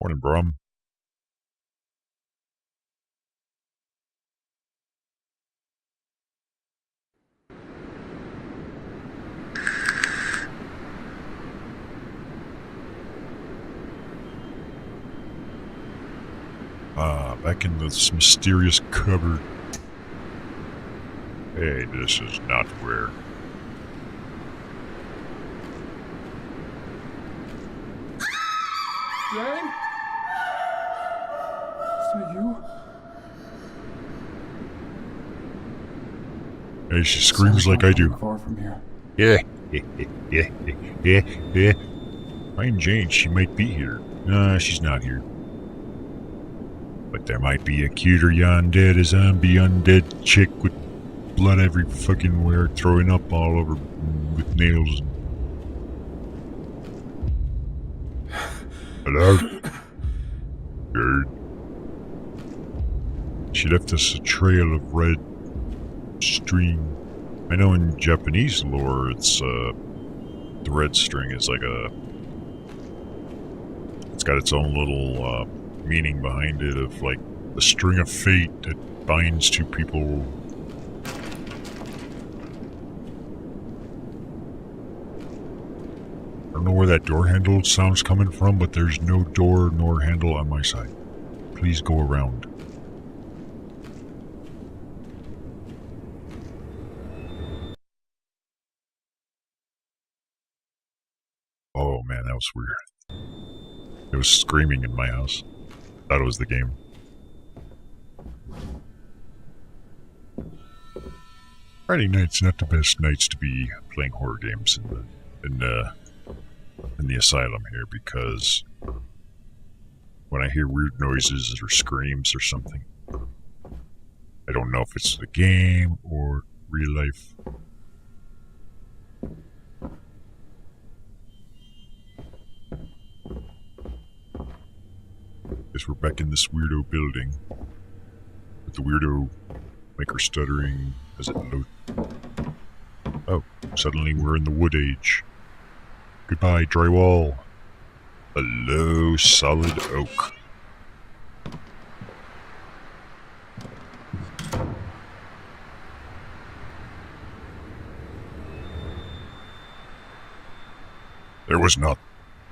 Morning, Brum. Back in this mysterious cupboard. Hey, this is not where. Jane? Is that you? Hey, she screams like I do. Far from here. Yeah. Find Jane, she might be here. Nah, she's not here. But there might be a cuter undead, a zombie undead chick with blood every fucking where, throwing up all over with nails. Hello? Good. She left us a trail of red string. I know in Japanese lore, it's, the red string is like it's got its own little, meaning behind it of, like, the string of fate that binds two people. I don't know where that door handle sound's coming from, but there's no door nor handle on my side. Please go around. Oh man, that was weird. It was screaming in my house. Thought it was the game. Friday night's not the best nights to be playing horror games in the asylum here, because when I hear weird noises or screams or something, I don't know if it's the game or real life. Guess we're back in this weirdo building with the weirdo maker stuttering as it loads. Oh, suddenly we're in the wood age. Goodbye, drywall. Hello, solid oak.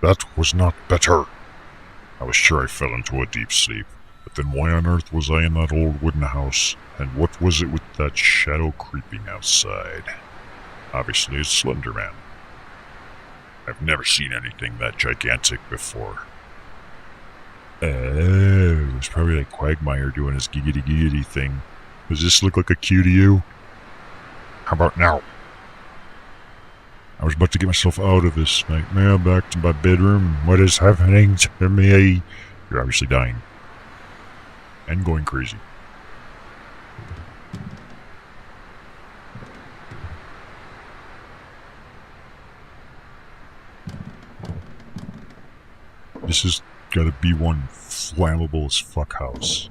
That was not better. I was sure I fell into a deep sleep, but then why on earth was I in that old wooden house, and what was it with that shadow creeping outside? Obviously it's Slender Man. I've never seen anything that gigantic before. Oh, it was probably like Quagmire doing his giggity thing. Does this look like a cue to you? How about now? I was about to get myself out of this nightmare back to my bedroom. What is happening to me? You're obviously dying. And going crazy. This has gotta be one flammable as fuck house.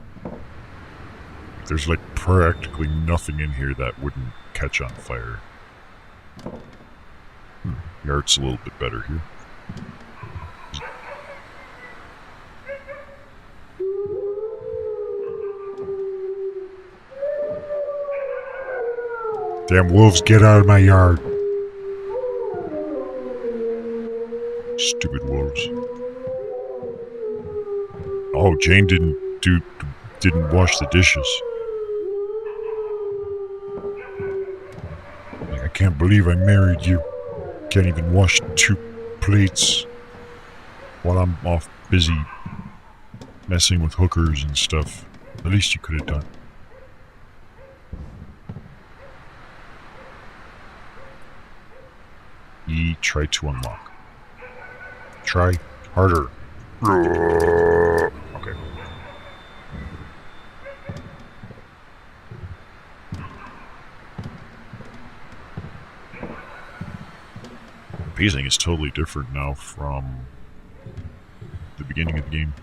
There's like practically nothing in here that wouldn't catch on fire. The art's a little bit better here. Damn wolves, get out of my yard. Stupid wolves. Oh, Jane didn't wash the dishes. I can't believe I married you. Can't even wash 2 plates while I'm off busy messing with hookers and stuff. The least you could have done. Try to unlock. Try harder. Okay. Pacing is totally different now from the beginning of the game.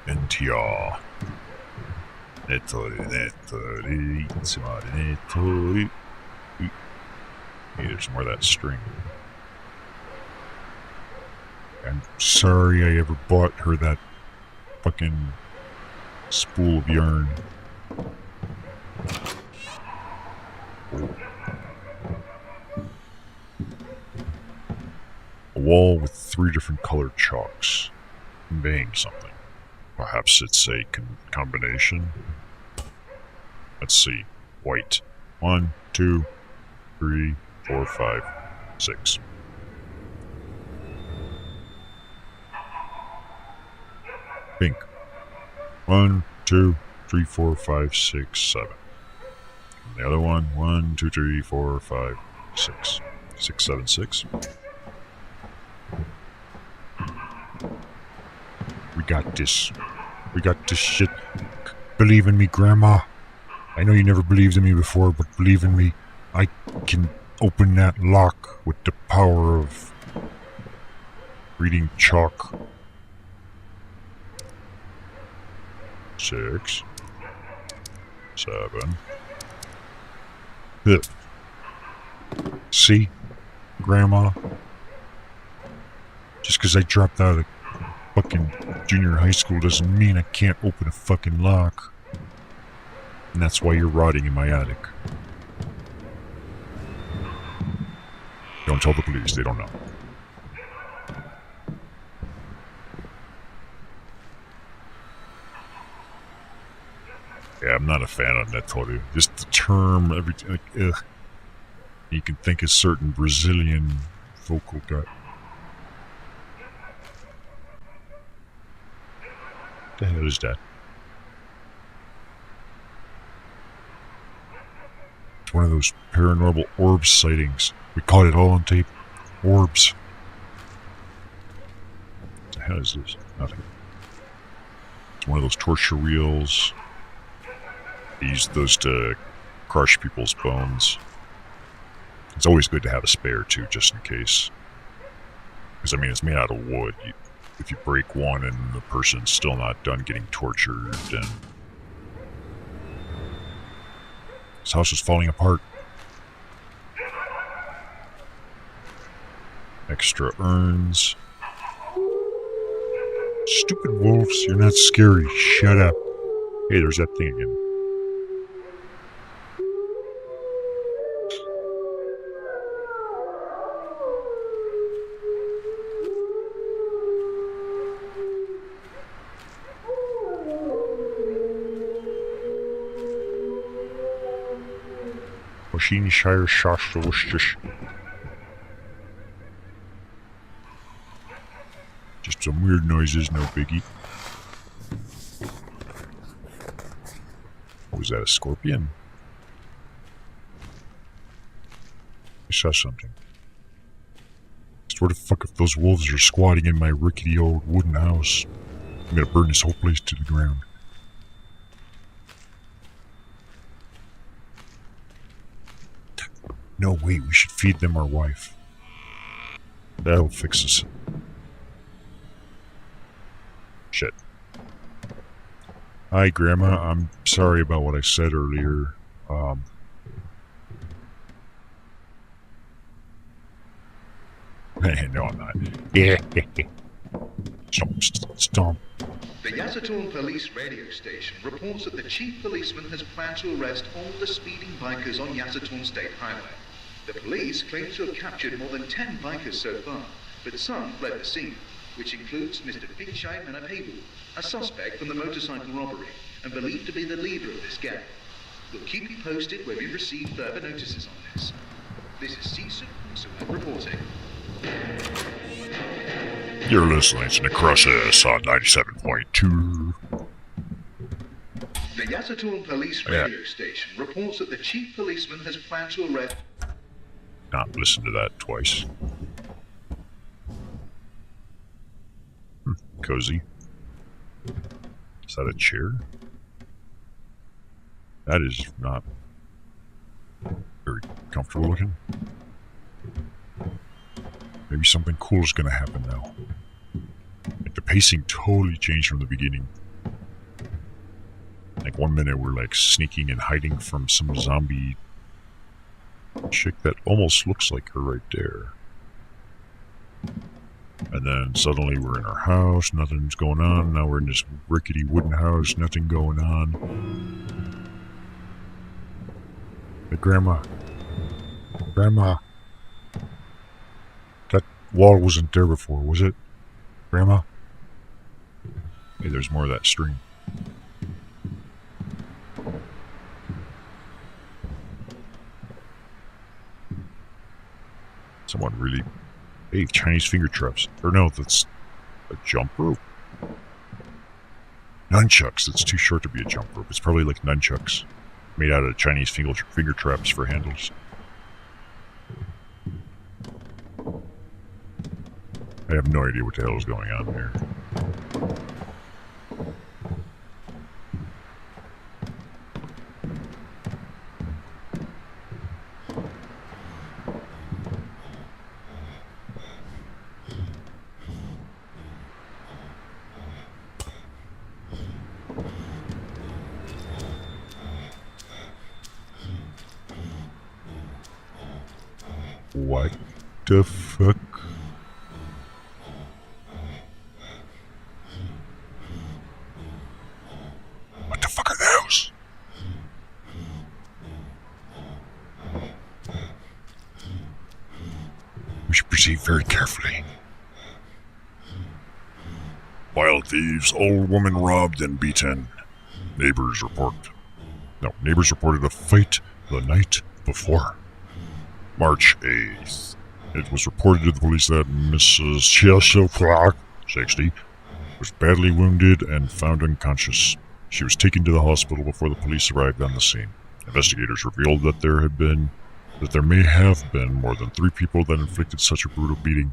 NTR. Hey, there's more of that string. I'm sorry I ever bought her that fucking spool of yarn. Oh. A wall with 3 different colored chalks, conveying something. Perhaps it's a combination. Let's see. White. 1, 2, 3, 4, 5, 6. Pink. 1, 2, 3, 4, 5, 6, 7. And the other one. 1, 2, 3, 4, 5, 6. 6, 7, 6. We got this. We got this shit. Believe in me, Grandma. I know you never believed in me before, but believe in me. I can open that lock with the power of reading chalk. 6, 7. Ugh. See, Grandma? Just because I dropped out of fucking junior high school doesn't mean I can't open a fucking lock. And that's why you're rotting in my attic. Don't tell the police, they don't know. Yeah, I'm not a fan of Netflix. Just the term, everything, like, ugh. You can think a certain Brazilian vocal guy. What the hell is that? It's one of those paranormal orb sightings. We caught it all on tape. Orbs. What the hell is this? Nothing. It's one of those torture wheels. They use those to crush people's bones. It's always good to have a spare too, just in case. Because I mean, it's made out of wood. If you break one and the person's still not done getting tortured, then this house is falling apart. Extra urns. Stupid wolves, you're not scary. Shut up. Hey, there's that thing again. Shire Shasta Worcestershire. Just some weird noises, no biggie. Was that a scorpion? I saw something. What the fuck if those wolves are squatting in my rickety old wooden house? I'm gonna burn this whole place to the ground. No, wait, we should feed them our wife. That'll fix us. Shit. Hi, Grandma. I'm sorry about what I said earlier. No, I'm not. Yeah. Stomp. The Yasatorn Police radio station reports that the chief policeman has planned to arrest all the speeding bikers on Yasatorn State Highway. The police claim to have captured more than 10 bikers so far, but some fled the scene, which includes Mr. Pichai Manapebu, a suspect from the motorcycle robbery, and believed to be the leader of this gang. We'll keep you posted when we receive further notices on this. This is Sisu reporting. You're listening to Necrosis on 97.2. The Yasatorn Police radio station reports that the chief policeman has planned to arrest... Not listen to that twice. Cozy. Is that a chair? That is not very comfortable looking. Maybe something cool is going to happen now. Like the pacing totally changed from the beginning. Like 1 minute we're like sneaking and hiding from some zombie chick that almost looks like her right there. And then suddenly we're in our house, nothing's going on. Now we're in this rickety wooden house, nothing going on. Hey, Grandma. Grandma. That wall wasn't there before, was it? Grandma? Hey, there's more of that string. Someone really... Hey, Chinese finger traps. Or no, that's a jump rope. Nunchucks. That's too short to be a jump rope. It's probably like nunchucks. Made out of Chinese finger traps for handles. I have no idea what the hell is going on here. What the fuck? What the fuck are those? We should proceed very carefully. Wild thieves, old woman robbed and beaten. Neighbors reported a fight the night before. March 8th. It was reported to the police that Mrs. Chelsea Clark, 60, was badly wounded and found unconscious. She was taken to the hospital before the police arrived on the scene. Investigators revealed that there may have been more than 3 people that inflicted such a brutal beating.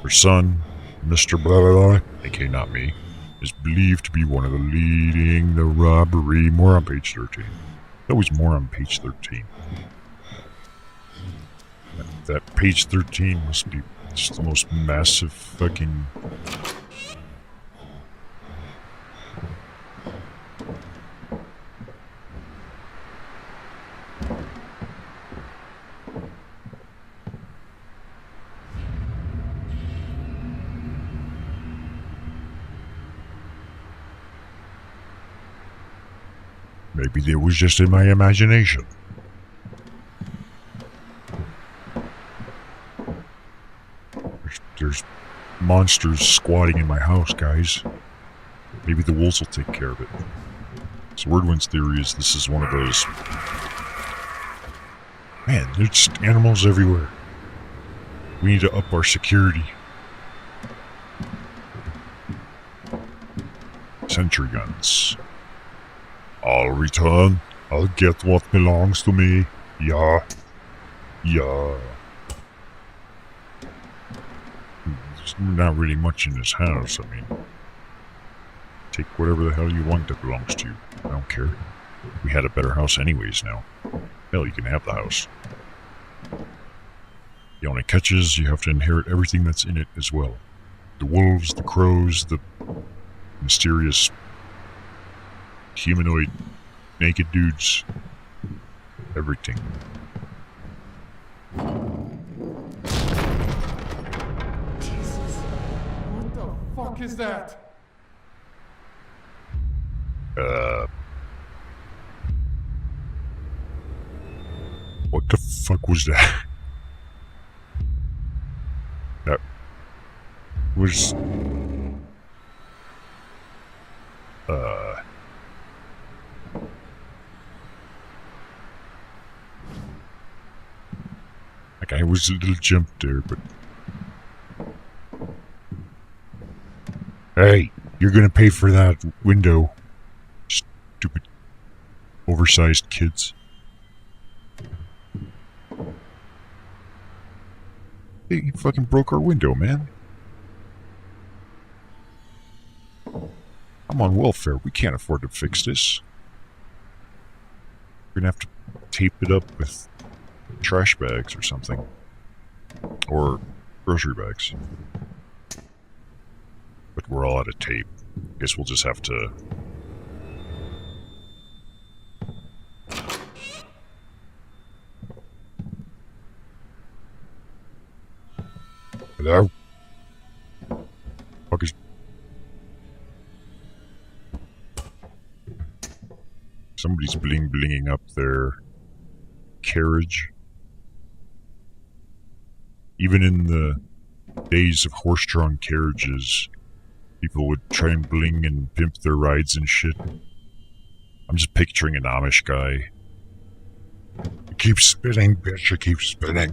Her son, Mr. Blah Blah Blah, aka not me, is believed to be one of the leading the robbery. More on page 13. Always more on page 13. That page 13 must be just the most massive fucking... Maybe it was just in my imagination. There's monsters squatting in my house, guys. Maybe the wolves will take care of it. So Wordwin's theory is this is one of those... Man, there's just animals everywhere. We need to up our security. Sentry guns. I'll return. I'll get what belongs to me. Yeah. Yeah. There's not really much in this house. I mean, take whatever the hell you want that belongs to you. I don't care. We had a better house anyways now. Hell, you can have the house. The only catch is you have to inherit everything that's in it as well. The wolves, the crows, the mysterious humanoid naked dudes. Everything. Jesus. What the fuck is that? What the fuck was that? That was... Like, I was a little jumped there, but... Hey, you're gonna pay for that window. Stupid, oversized kids. Hey, you fucking broke our window, man. I'm on welfare. We can't afford to fix this. We're gonna have to tape it up with trash bags or something. Or grocery bags. But we're all out of tape. Guess we'll just have to... Hello? Somebody's bling-blinging up their carriage. Even in the days of horse-drawn carriages, people would try and bling and pimp their rides and shit. I'm just picturing an Amish guy. You keep spinning, bitch, you keep spinning.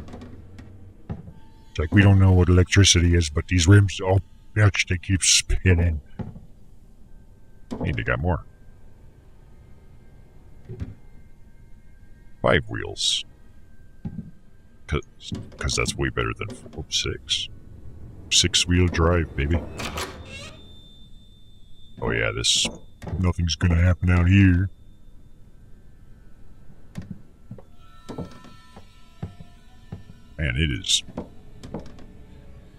It's like, we don't know what electricity is, but these rims, oh, bitch, they keep spinning. Hey, they got more. 5 wheels. Because that's way better than 6. 6-wheel drive, baby. Oh yeah, nothing's gonna happen out here. Man, it is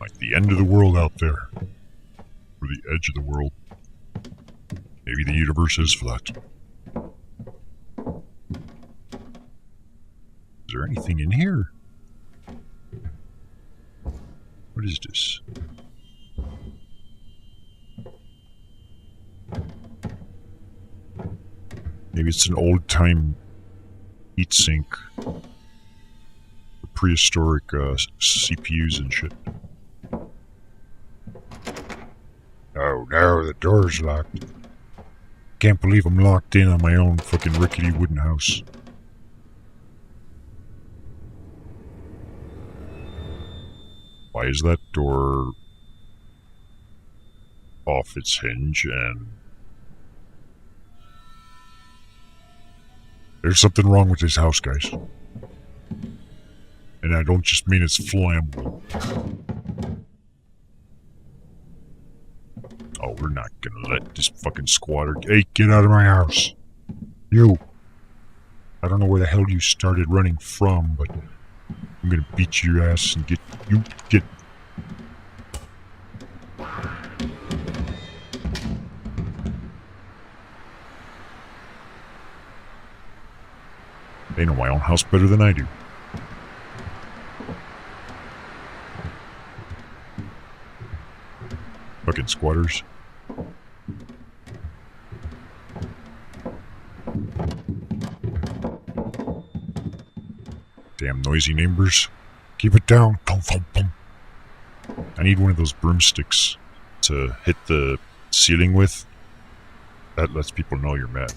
like the end of the world out there. Or the edge of the world. Maybe the universe is flat. Is there anything in here? What is this? Maybe it's an old-time heatsink. Prehistoric CPUs and shit. Oh no, the door's locked. Can't believe I'm locked in on my own fucking rickety wooden house. Why is that door off its hinge and... There's something wrong with this house, guys. And I don't just mean it's flammable. Oh, we're not gonna let this fucking squatter... Hey, get out of my house! You! I don't know where the hell you started running from, but I'm gonna beat your ass and get... You get... They know my own house better than I do. Fucking squatters. Damn noisy neighbors. Keep it down. Thump, thump, thump. I need one of those broomsticks to hit the ceiling with. That lets people know you're mad.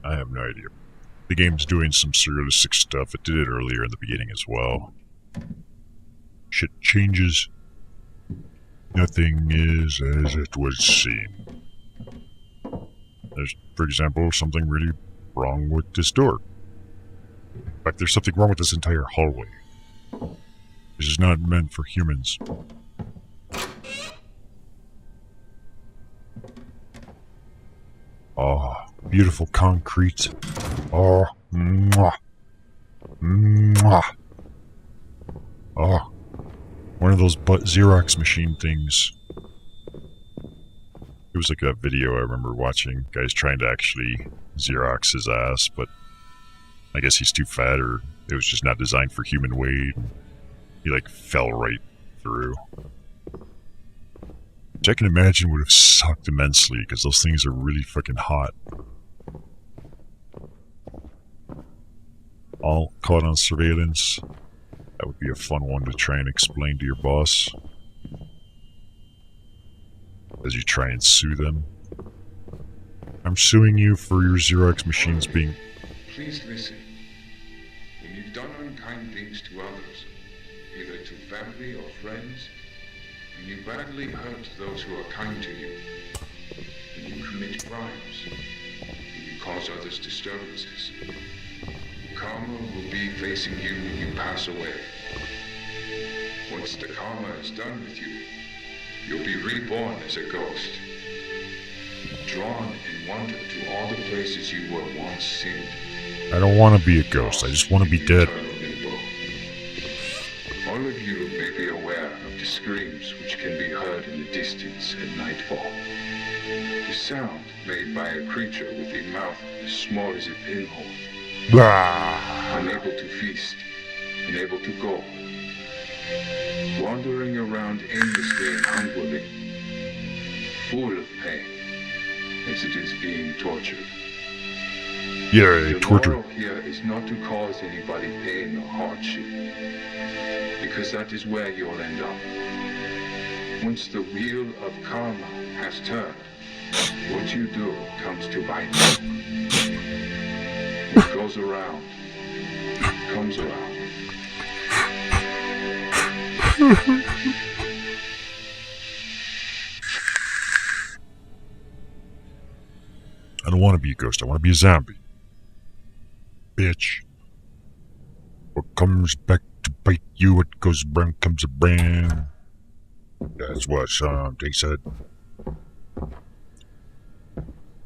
I have no idea. The game's doing some surrealistic stuff. It did it earlier in the beginning as well. Shit changes. Nothing is as it was seen. There's, for example, something really wrong with this door. In fact, there's something wrong with this entire hallway. This is not meant for humans. Oh, beautiful concrete. Oh, mwah. Mwah. Oh, one of those Xerox machine things. It was like a video I remember watching. Guys trying to actually Xerox his ass, but I guess he's too fat, or it was just not designed for human weight. He like fell right through. Which I can imagine would have sucked immensely, because those things are really fucking hot. All caught on surveillance. That would be a fun one to try and explain to your boss. As you try and sue them. I'm suing you for your Xerox machines being... Please listen. When you've done unkind things to others, either to family or friends, when you badly hurt those who are kind to you, when you commit crimes, when you cause others disturbances, karma will be facing you when you pass away. Once the karma is done with you, you'll be reborn as a ghost, drawn in wonder to all the places you were once sinned. I don't want to be a ghost, I just want to be dead. All of you may be aware of the screams which can be heard in the distance at nightfall. The sound made by a creature with a mouth as small as a pinhole. Blah. Unable to feast, unable to go. Wandering around aimlessly and hungrily. full of pain, as it is being tortured. Yeah, The torture. moral here is not to cause anybody pain or hardship, because that is where you'll end up. Once the wheel of karma has turned, what you do comes to bite you. What goes around, comes around. I don't want to be a ghost. I want to be a zombie. Bitch. What comes back to bite you, what goes around comes around. That's what they said.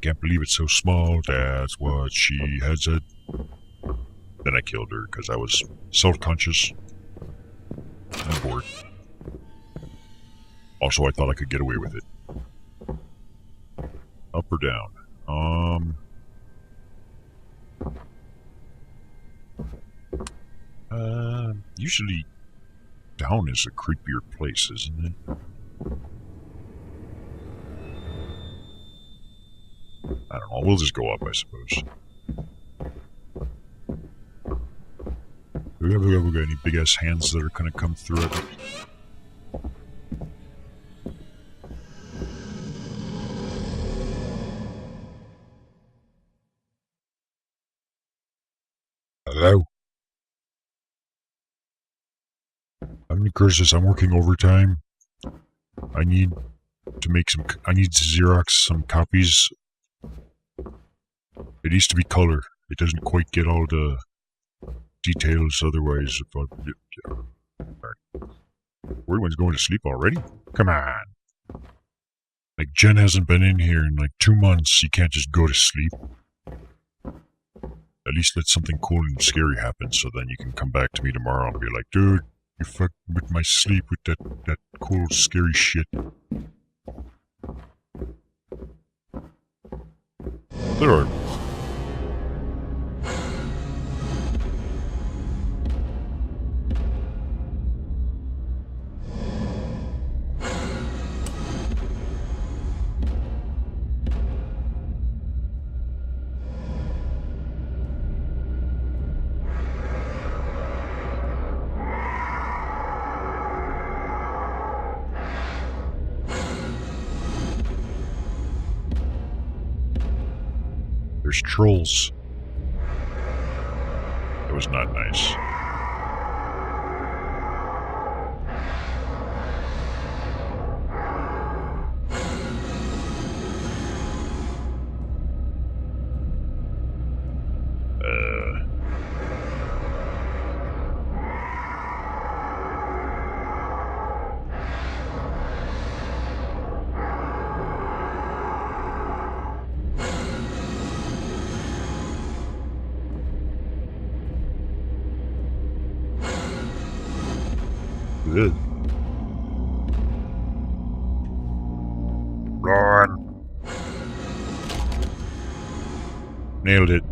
Can't believe it's so small. That's what she had said. Then I killed her because I was self-conscious and bored. Also, I thought I could get away with it. Up or down? Usually down is a creepier place, isn't it? I don't know, we'll just go up, I suppose. We got any big ass hands that are gonna come through it? Hello? I'm the curses. I'm working overtime. I need to make some. I need to Xerox some copies. It needs to be color. It doesn't quite get all the details otherwise. Everyone's going to sleep already? Come on. Like, Jen hasn't been in here in like 2 months. You can't just go to sleep. At least let something cool and scary happen so then you can come back to me tomorrow and be like, dude, you fucked with my sleep with that cool, scary shit. There are. There's trolls. It was not nice. Good. Run! Nailed it.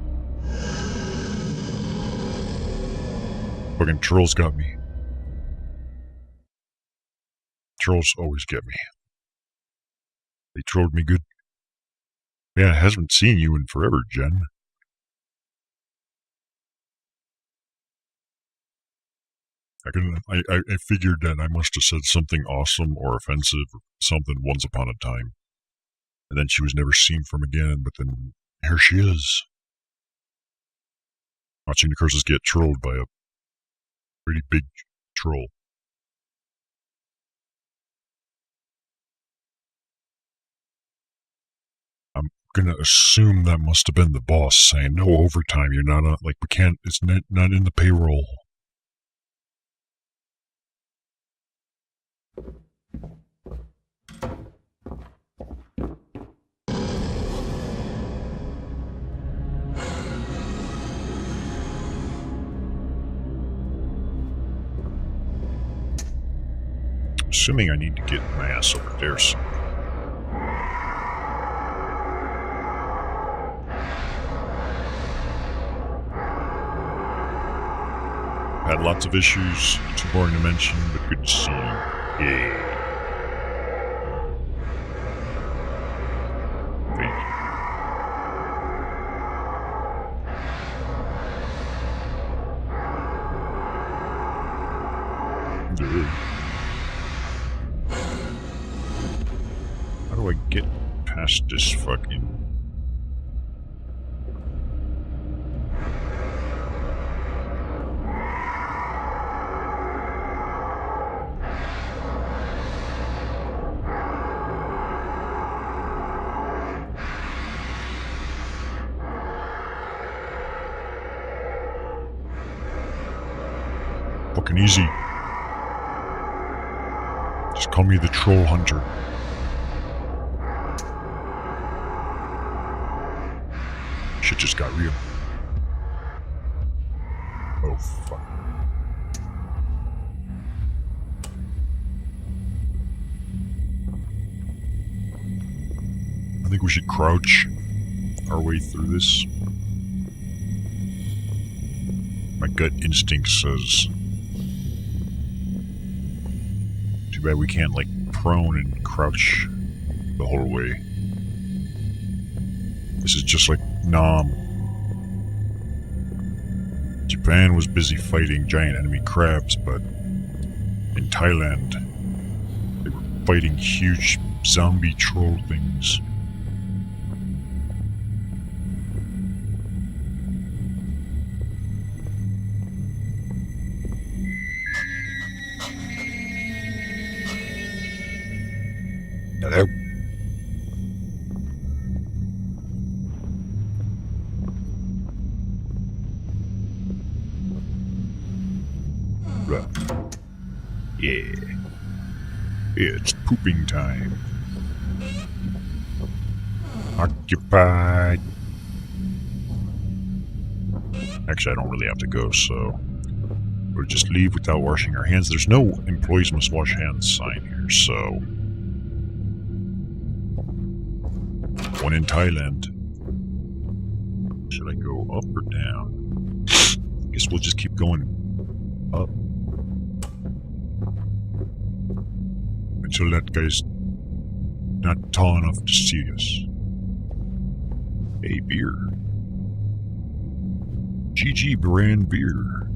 Fucking trolls got me. Trolls always get me. They trolled me good. Yeah, I haven't seen you in forever, Jen. I figured that I must have said something awesome or offensive or something once upon a time. And then she was never seen from again, but then here she is. Watching the curses get trolled by a pretty big troll. I'm gonna assume that must have been the boss saying, no overtime, you're not on, like, we can't, it's not in the payroll. Assuming I need to get my ass over there somewhere. Had lots of issues, too boring to mention, but good to see you. Yeah. How do I get past this fucking... Fucking easy. Just call me the Troll Hunter. Shit just got real. Oh, fuck. I think we should crouch our way through this. My gut instinct says... Too bad we can't, like, prone and crouch the whole way. This is just like Nam. Japan was busy fighting giant enemy crabs, but in Thailand, they were fighting huge zombie troll things. Hello? Right. Yeah. It's pooping time. Occupied. Actually, I don't really have to go, so we'll just leave without washing our hands. There's no employees must wash hands sign here, so... One in Thailand. Should I go up or down? Guess we'll just keep going up. Until that guy's not tall enough to see us. A beer. GG brand beer.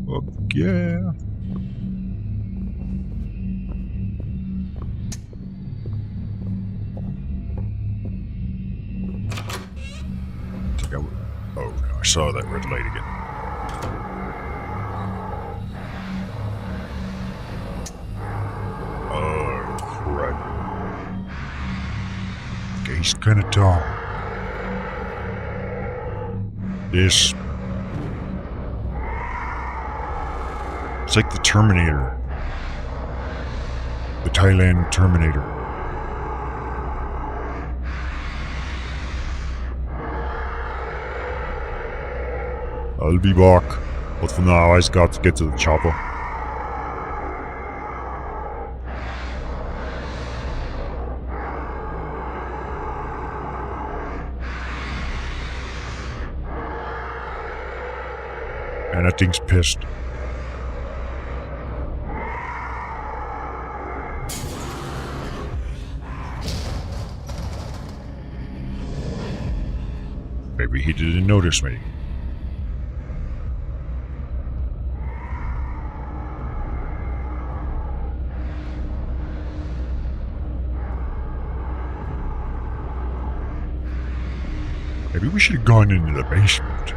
Fuck yeah. Oh no, I saw that red light again. Oh crap. Okay, he's kinda tall. This. It's like the Terminator. The Thailand Terminator. I'll be back, but for now I just got to get to the chopper. And that thing's pissed. Maybe he didn't notice me. Maybe we should have gone into the basement.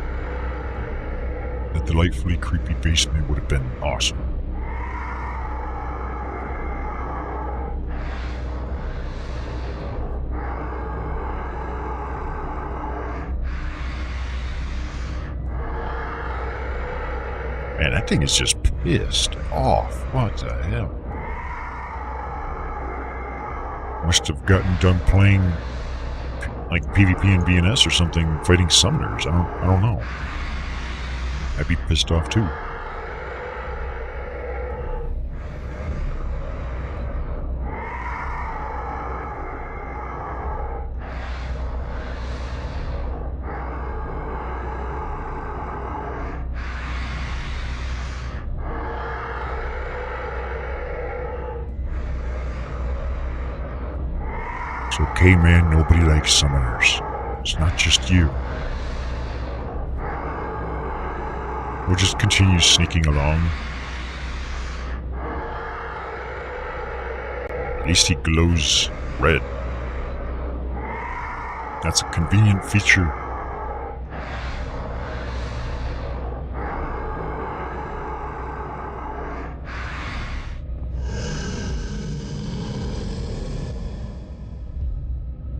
That delightfully creepy basement would have been awesome. Man, that thing is just pissed off. What the hell? Must have gotten done playing like PvP and BNS or something, fighting summoners. I don't know. I'd be pissed off too. It's okay, man. Nobody likes summoners. It's not just you. We'll just continue sneaking along. At least he glows red. That's a convenient feature.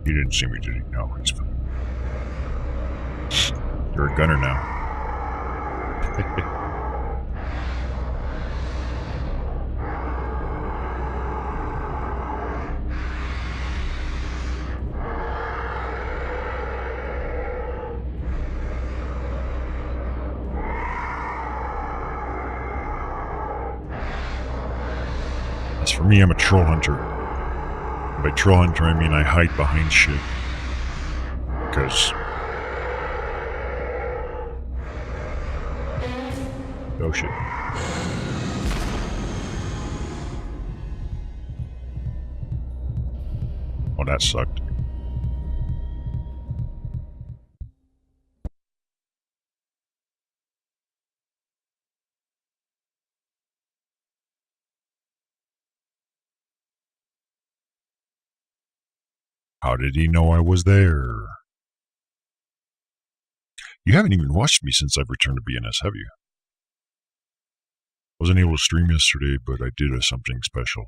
He didn't see me, did he? No, he's fine. You're a gunner now. As for me, I'm a troll hunter. And by troll hunter, I mean I hide behind shit. Because... oh shit. Oh, that sucked. How did he know I was there? You haven't even watched me since I've returned to BNS, have you? Wasn't able to stream yesterday, but I did something special.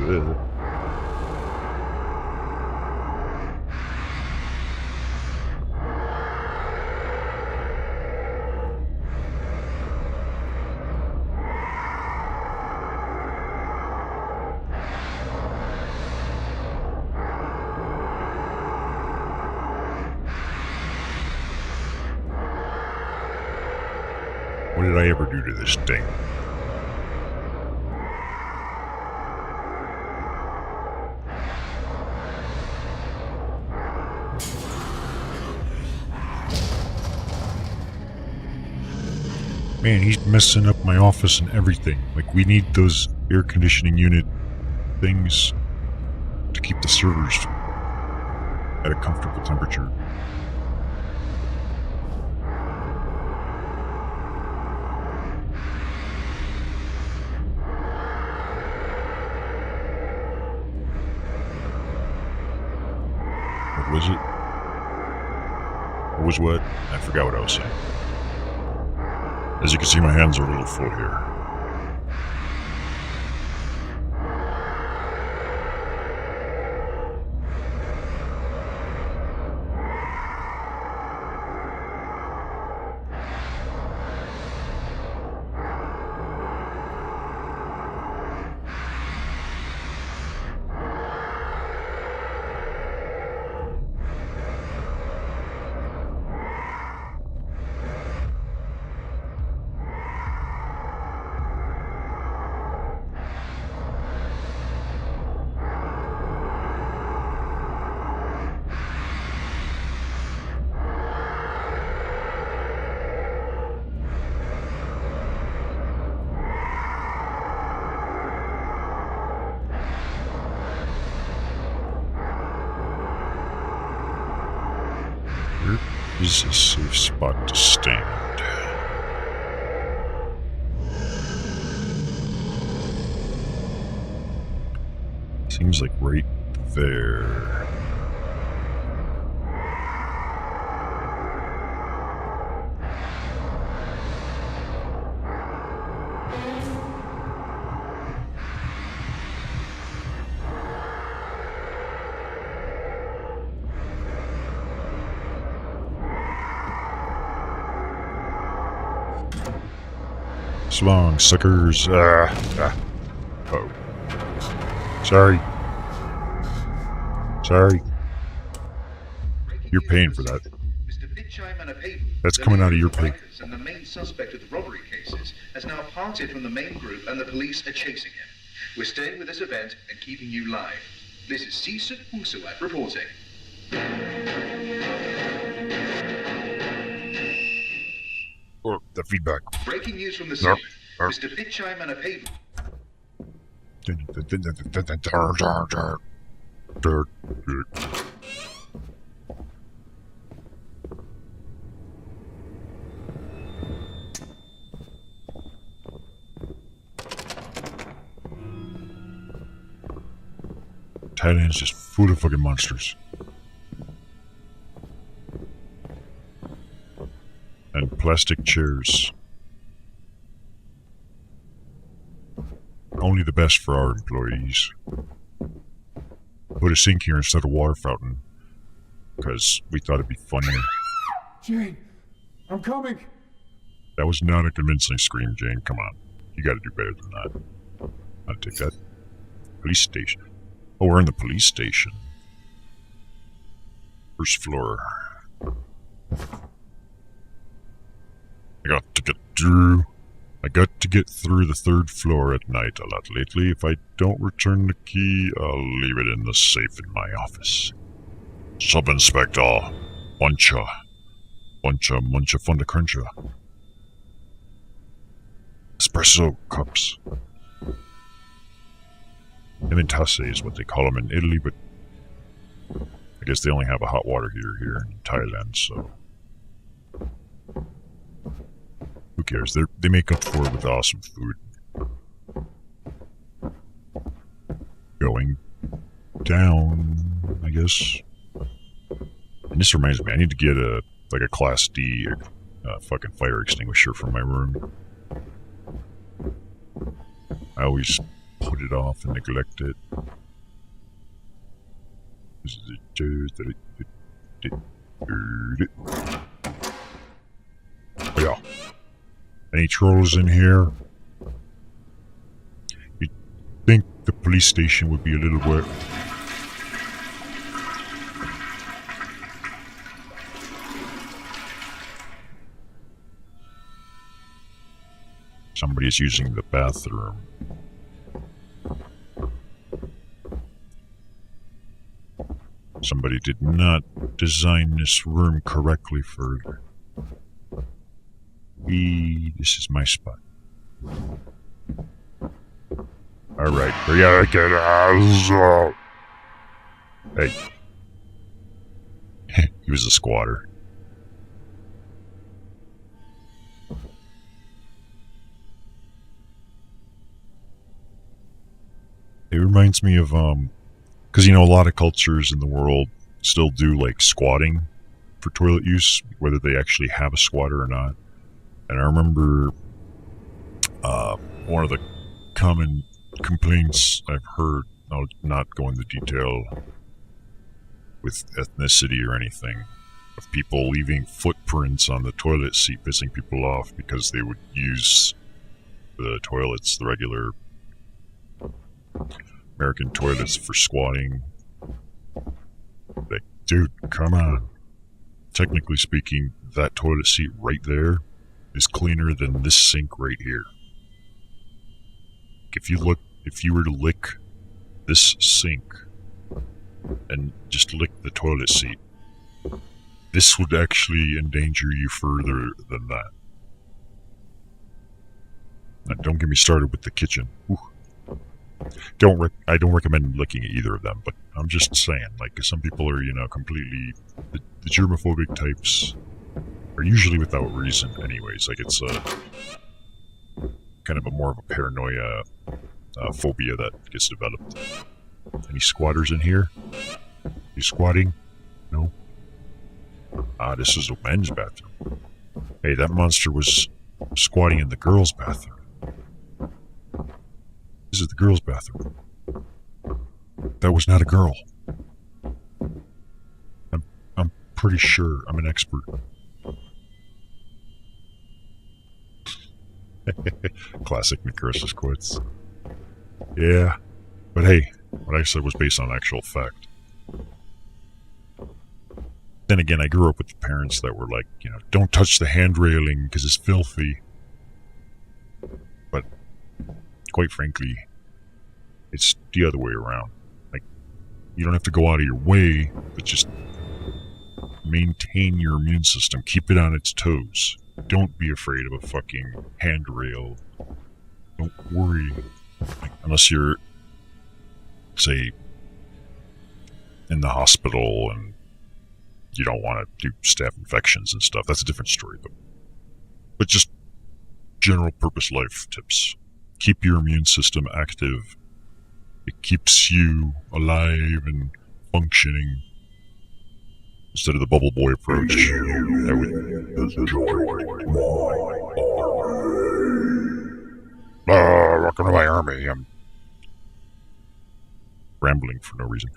Ugh. What did I ever do to this thing? Man, he's messing up my office and everything. Like, we need those air conditioning unit things to keep the servers at a comfortable temperature. What was it? What was what? I forgot what I was saying. As you can see, my hands are a little full here. Where is a safe spot to stand? Seems like right there. So long, suckers. Oh. Sorry. Sorry. You're paying for that. That's coming out of your pay. And the main suspect of the robbery cases has now parted from the main group and the police are chasing him. We're staying with this event and keeping you live. This is Cecil Hungsawat reporting. Or the feedback. Breaking news from the No. scene. Mr. Pitchheim and a pavement. Thailand's just full of fucking monsters. And plastic chairs. Only the best for our employees. Put a sink here instead of water fountain. Because we thought it'd be funnier. Jane, I'm coming. That was not a convincing scream, Jane. Come on. You gotta do better than that. I'll take that. Police station. Oh, we're in the police station. First floor. I got to get through the third floor at night a lot lately. If I don't return the key, I'll leave it in the safe in my office. Sub-Inspector Muncha Funda Cruncha. Espresso cups. Imitasse is what they call them in Italy, but I guess they only have a hot water heater here in Thailand, so who cares? They make up for it with awesome food. Going down, I guess. And this reminds me, I need to get a Class D fucking fire extinguisher for my room. I always put it off and neglect it. Oh, yeah. Any trolls in here? You'd think the police station would be a little wet. Somebody is using the bathroom. Somebody did not design this room correctly for... This is my spot. Alright, we gotta get out. Hey. He was a squatter. It reminds me of, because, you know, a lot of cultures in the world still do, like, squatting for toilet use, whether they actually have a squatter or not. And I remember one of the common complaints I've heard, I'll not go into detail with ethnicity or anything, of people leaving footprints on the toilet seat, pissing people off because they would use the toilets, the regular American toilets, for squatting. Like, dude, come on. Technically speaking, that toilet seat right there is cleaner than this sink right here. If you were to lick this sink and just lick the toilet seat, this would actually endanger you further than that. Now, don't get me started with the kitchen. Ooh. I don't recommend licking either of them, but I'm just saying, like, some people are, you know, completely... The germophobic types are usually without reason anyways. Like, it's kind of a more of a paranoia phobia that gets developed. Any squatters in here? You squatting? No? Ah, this is a men's bathroom. Hey, that monster was squatting in the girls' bathroom. This is the girls' bathroom. That was not a girl. I'm pretty sure. I'm an expert. Classic McChrystus quotes. Yeah, but hey, what I said was based on actual fact. Then again, I grew up with parents that were like, you know, don't touch the hand railing because it's filthy. But quite frankly, it's the other way around. Like, you don't have to go out of your way, but just maintain your immune system. Keep it on its toes. Don't be afraid of a fucking handrail. Don't worry. Like, unless you're, say, in the hospital and you don't want to do staph infections and stuff. That's a different story, though. But just general purpose life tips. Keep your immune system active. It keeps you alive and functioning. Instead of the bubble boy approach. That would... welcome to my army. I'm rambling for no reason.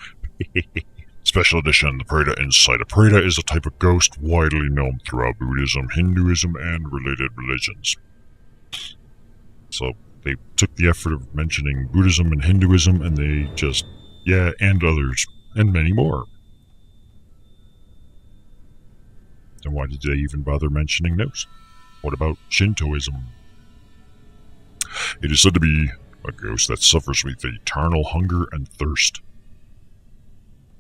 Special edition, the Preda Insight. A Preda is a type of ghost widely known throughout Buddhism, Hinduism, and related religions. So they took the effort of mentioning Buddhism and Hinduism, and they just, yeah, and others, and many more. Then why did they even bother mentioning those? What about Shintoism? It is said to be a ghost that suffers with eternal hunger and thirst.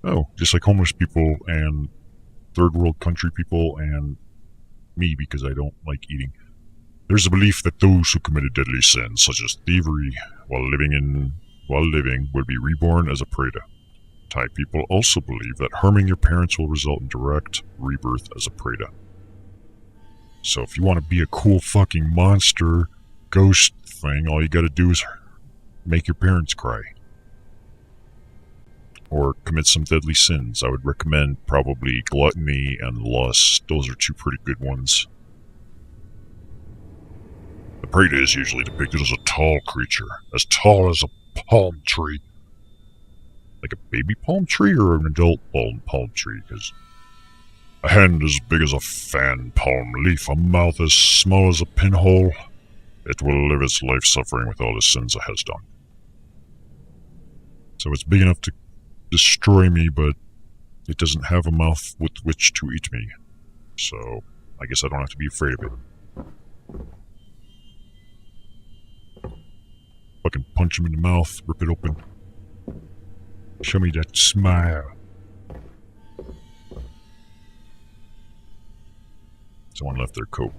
Oh, just like homeless people and third world country people and me, because I don't like eating. There's a belief that those who committed deadly sins, such as thievery, while living would be reborn as a Preda. Thai people also believe that harming your parents will result in direct rebirth as a Preda. So if you want to be a cool fucking monster ghost thing, all you gotta do is make your parents cry. Or commit some deadly sins. I would recommend probably gluttony and lust. Those are two pretty good ones. The Preda is usually depicted as a tall creature, as tall as a palm tree. Like a baby palm tree or an adult palm tree? Because a hand as big as a fan palm leaf, a mouth as small as a pinhole. It will live its life suffering with all the sins it has done. So it's big enough to destroy me, but it doesn't have a mouth with which to eat me. So I guess I don't have to be afraid of it. Fucking punch him in the mouth, rip it open. Show me that smile. Someone left their coat.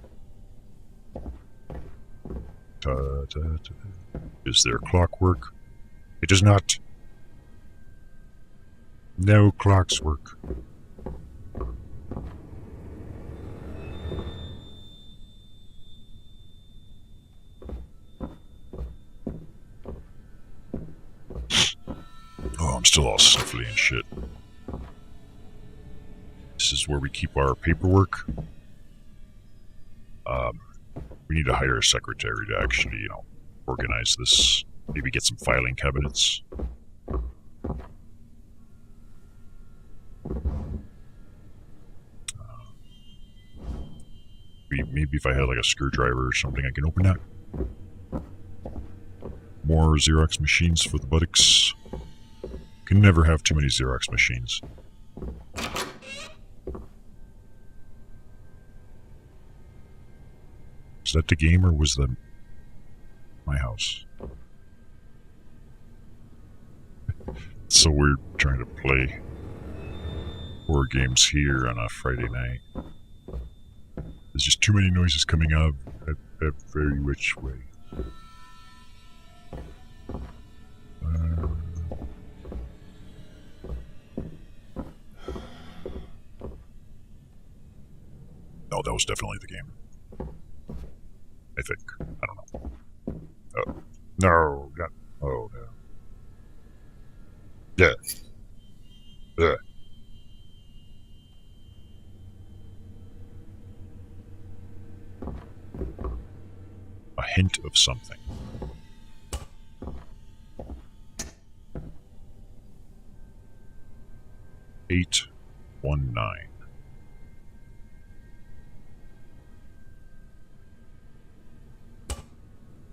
Is there clockwork? It does not. No clocks work. Oh, I'm still all sniffly and shit. This is where we keep our paperwork. We need to hire a secretary to actually, organize this. Maybe get some filing cabinets. Maybe if I had like a screwdriver or something, I can open that. More Xerox machines for the buttocks. Can never have too many Xerox machines. Is that the game or was that my house? It's so weird trying to play horror games here on a Friday night. There's just too many noises coming out of every which way. No, that was definitely the game. I think. I don't know. Oh. No, not. Oh, no. Yeah. Yeah. A hint of something. Eight, 1, 9.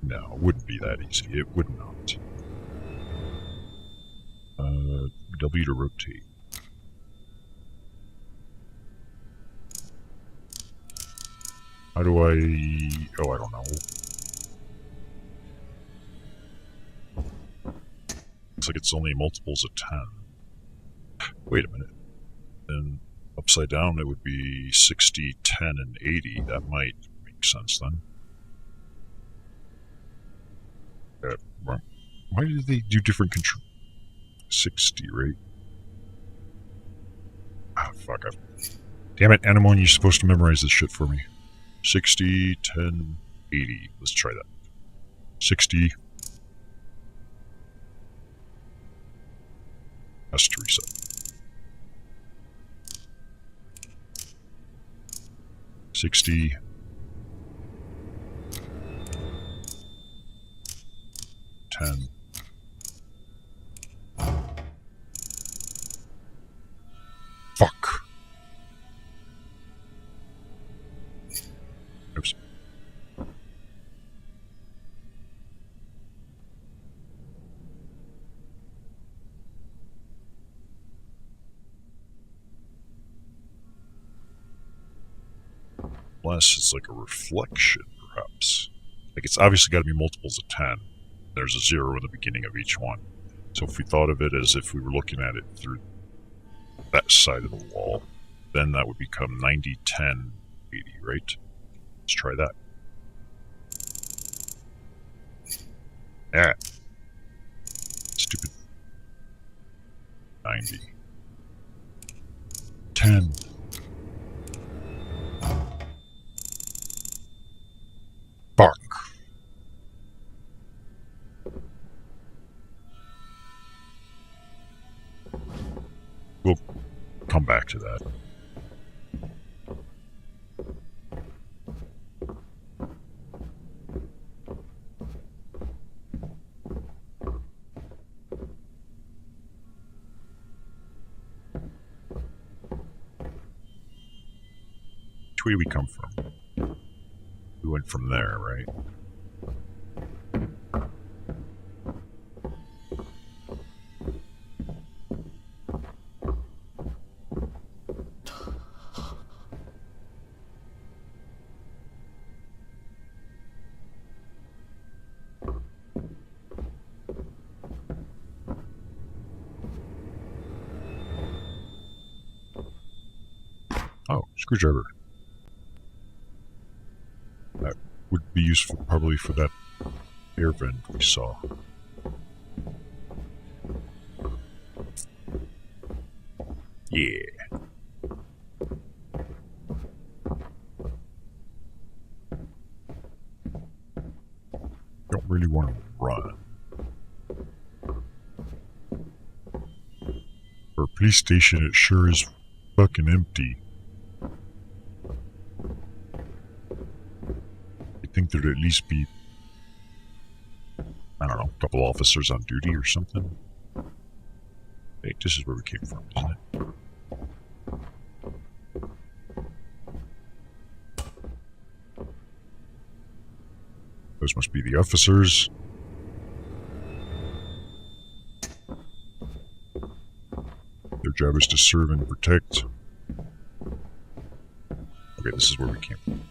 No, it wouldn't be that easy. It would not. W to rotate. How do I... Oh, I don't know. Looks like it's only multiples of 10. Wait a minute. Then a upside down, it would be 60, 10, and 80. That might make sense then. Why did they do different control? 60, right? Ah, fuck. Damn it, Anemone, you're supposed to memorize this shit for me. 60, 10, 80. Let's try that. 60. Has to reset. 60. 10. Fuck. Oops. Unless it's like a reflection, perhaps. Like, it's obviously got to be multiples of 10. There's a 0 in the beginning of each one. So if we thought of it as if we were looking at it through that side of the wall, then that would become 90, 10, 80, right? Let's try that. Yeah. Stupid. 90. 10. Fuck. We'll come back to that. Which way do we come from? We went from there, right? Oh, screwdriver. That would be useful probably for that air vent we saw. Yeah. Don't really want to run. For a police station, it sure is fucking empty. You'd think there'd at least be, I don't know, a couple officers on duty or something. Hey, this is where we came from, isn't it? Those must be the officers. Their job is to serve and protect. Okay, this is where we came from.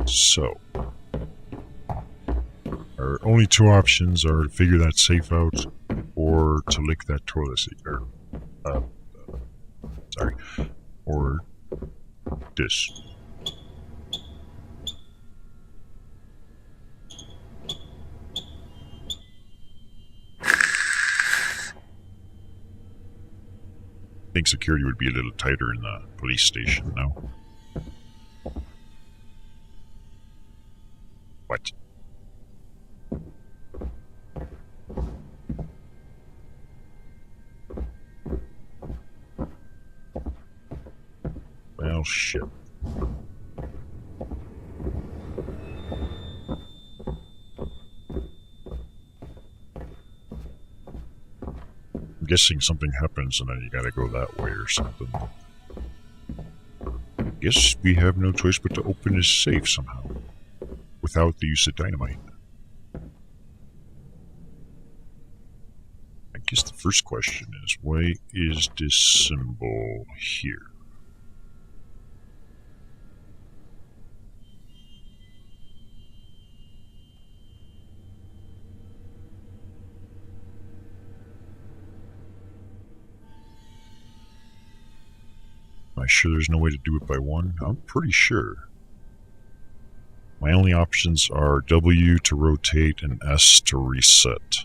So, our only two options are to figure that safe out or to lick that toilet seat. Or this. I think security would be a little tighter in the police station, no? What? Well, shit. I'm guessing something happens and then you gotta go that way or something. Guess we have no choice but to open this safe somehow. Without the use of dynamite. I guess the first question is, why is this symbol here? Am I sure there's no way to do it by one? I'm pretty sure. My only options are W to rotate and S to reset.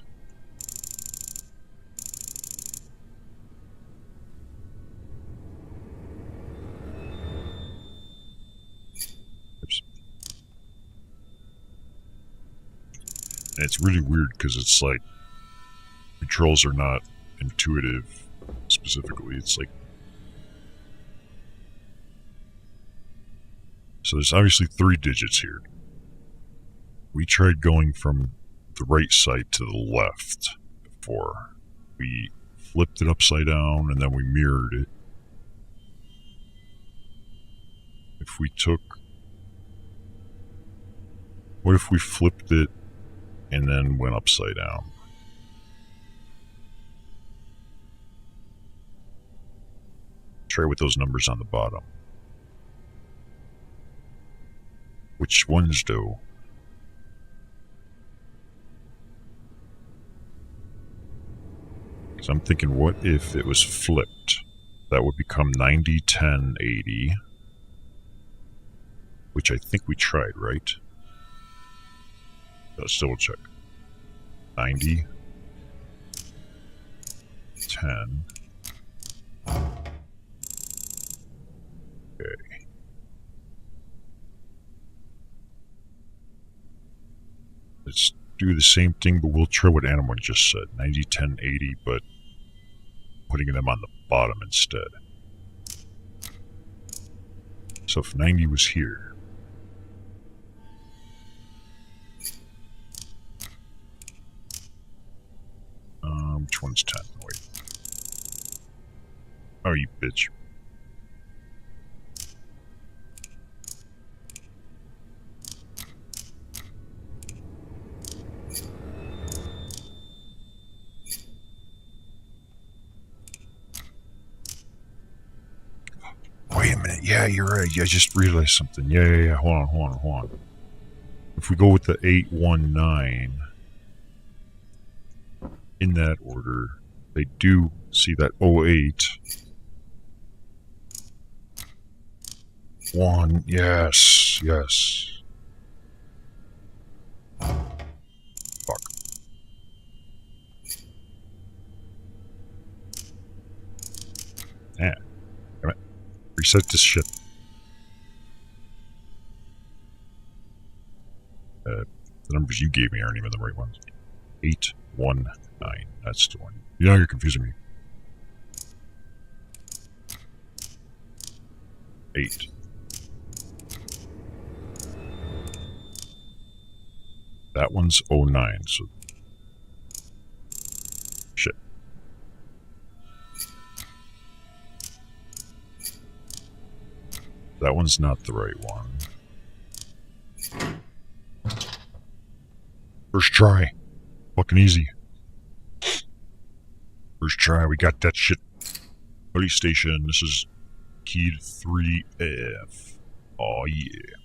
Oops. And it's really weird because it's like controls are not intuitive specifically. It's like, so there's obviously 3 digits here. We tried going from the right side to the left before. We flipped it upside down and then we mirrored it. If we took... What if we flipped it and then went upside down? Try with those numbers on the bottom. Which ones do? Because I'm thinking, what if it was flipped? That would become 90, 10, 80. Which I think we tried, right? Let's double check. 90, 10. Okay. Let's do the same thing, but we'll try what Animal just said. 90, 10, 80, but putting them on the bottom instead. So if 90 was here, which one's 10? Wait. Oh, you bitch. Wait a minute. Yeah, you're right. I just realized something. Yeah. Hold on. If we go with the 819 in that order, they do see that 08. 1. Yes. Fuck. Yeah. Damn it. Reset this shit. The numbers you gave me aren't even the right ones. 819. That's the one. Yeah, you're confusing me. 8. That one's 09, so... Shit. That one's not the right one. First try. Fucking easy. First try, we got that shit. Police station, this is key to 3F. Oh yeah.